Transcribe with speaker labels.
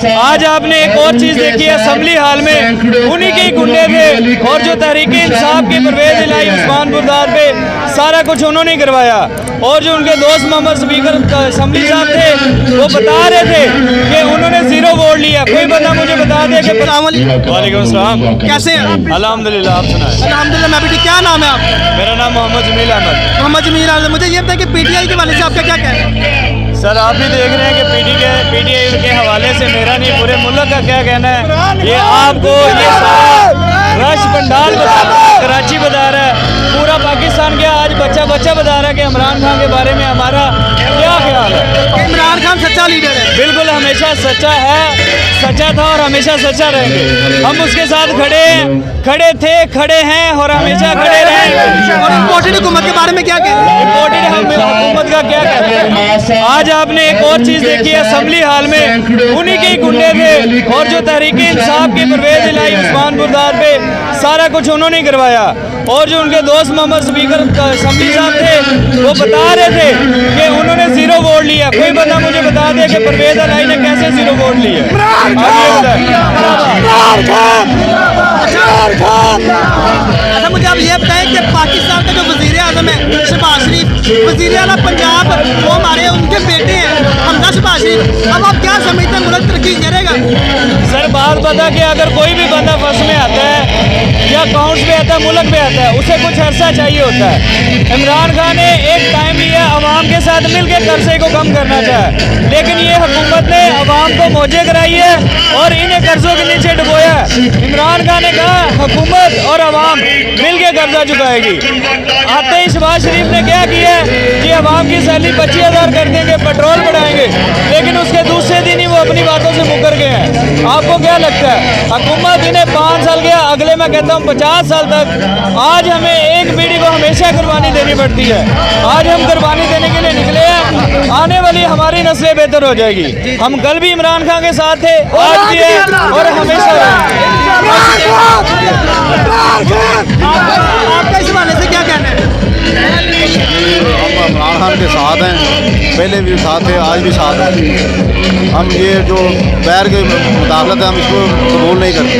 Speaker 1: आज आपने एक और चीज़ देखी है, असम्बली हाल में उन्हीं के ही गुंडे थे और जो तहरीक इंसाफ की परवेज इलाही उस्मान बुरदार पे सारा कुछ उन्होंने ही करवाया। और जो उनके दोस्त मोहम्मद स्पीकर असम्बली साहब थे वो बता रहे थे कि उन्होंने 0 वोट लिया। कोई बंदा मुझे बता दे कि वालेकुम अस्सलाम,
Speaker 2: कैसे हैं आप?
Speaker 1: अल्हम्दुलिल्लाह, आप सुनाएं।
Speaker 2: अल्हम्दुलिल्लाह मैं भी ठीक। क्या नाम है आप?
Speaker 1: मेरा नाम मोहम्मद जमील अहमद।
Speaker 2: मोहम्मद जमील अहमद। मुझे ये बताएं कि पीटीआई के वाले से आपका क्या कहना है?
Speaker 1: सर आप भी देख रहे हैं कि पीटीआई के हवाले से मेरा नहीं पूरे मुल्क का क्या कहना है। ये आपको ये सारा रश पंडाल बता रहा है, कराची बता रहा है, पूरा पाकिस्तान क्या आज बच्चा बता रहा है कि इमरान खान के बारे में हमारा क्या ख्याल है।
Speaker 2: इमरान खान सच्चा लीडर है।
Speaker 1: बिल्कुल हमेशा सच्चा है, सच्चा था और हमेशा सच्चा रहेंगे। हम उसके साथ खड़े थे, खड़े हैं और हमेशा खड़े रहेंगे।
Speaker 2: और इम्पोर्टेड हुकूमत के बारे में क्या कहते हैं?
Speaker 1: इम्पोर्टेड हुकूमत का क्या कहते हैं। आज आपने एक और चीज़ देखी है, असम्बली हाल में उन्हीं के ही गुंडे थे और जो तहरीक इंसाफ की परवेज इलाही उस्मान बुरदार पे सारा कुछ उन्होंने ही करवाया। और जो उनके दोस्त मोहम्मद स्पीकर असम्बली साहब थे वो बता रहे थे कि उन्होंने 0 वोट लिया। कोई बंदा मुझे बता दे कि परवेज इलाही ने कैसे 0 वोट लिए।
Speaker 2: अच्छा मुझे आप ये बताएं कि पाकिस्तान का जो वज़ीर आज़म है शहबाज शरीफ, वज़ीर आला पंजाब, वो हमारे उनके बेटे हैं हमजा शहबाज शरीफ। अब आप क्या समझते हैं मुल्क तरक्की करेगा?
Speaker 1: सर बात बता कि अगर कोई भी बंदा फंस में आता है या अकाउंट्स पे आता है, मुल्क पे आता है, उसे कुछ अरसा चाहिए होता है। इमरान खान ने एक टाइम लिया अवाम के साथ मिलकर कर्जे को कम करना चाहे, लेकिन ये हुकूमत ने अवाम को मौजे कराई है और इन्हें कर्जों के नीचे डुबोया है। इमरान खान ने कहा हुकूमत और अवाम मिल के कर्जा चुकाएगी। आते ही शहबाज शरीफ ने क्या किया कि अवाम की सैलरी 25,000 कर देंगे, पेट्रोल बढ़ाएंगे, लेकिन उसके दूसरे दिन ही वो अपनी बातों से मुकर गए हैं। आपको क्या लगता है हुकूमत इन्हें 5 साल गया, अगले मैं कहता हूँ 50 साल तक। आज हमें एक पीढ़ी को हमेशा कुर्बानी देनी पड़ती है। आज हम कुर्बानी देने के लिए निकले हैं, आने वाली हमारी नस्लें बेहतर हो जाएगी। हम कल भी इमरान खान के साथ थे, आज भी है और हमेशा रहेंगे।
Speaker 2: आपका इस हवाले से क्या कहना है?
Speaker 3: हम इमरान खान के साथ हैं, पहले भी साथ थे, आज भी साथ हैं। हम ये जो बैर के मुदाखलत है हम इसको कबूल नहीं करते।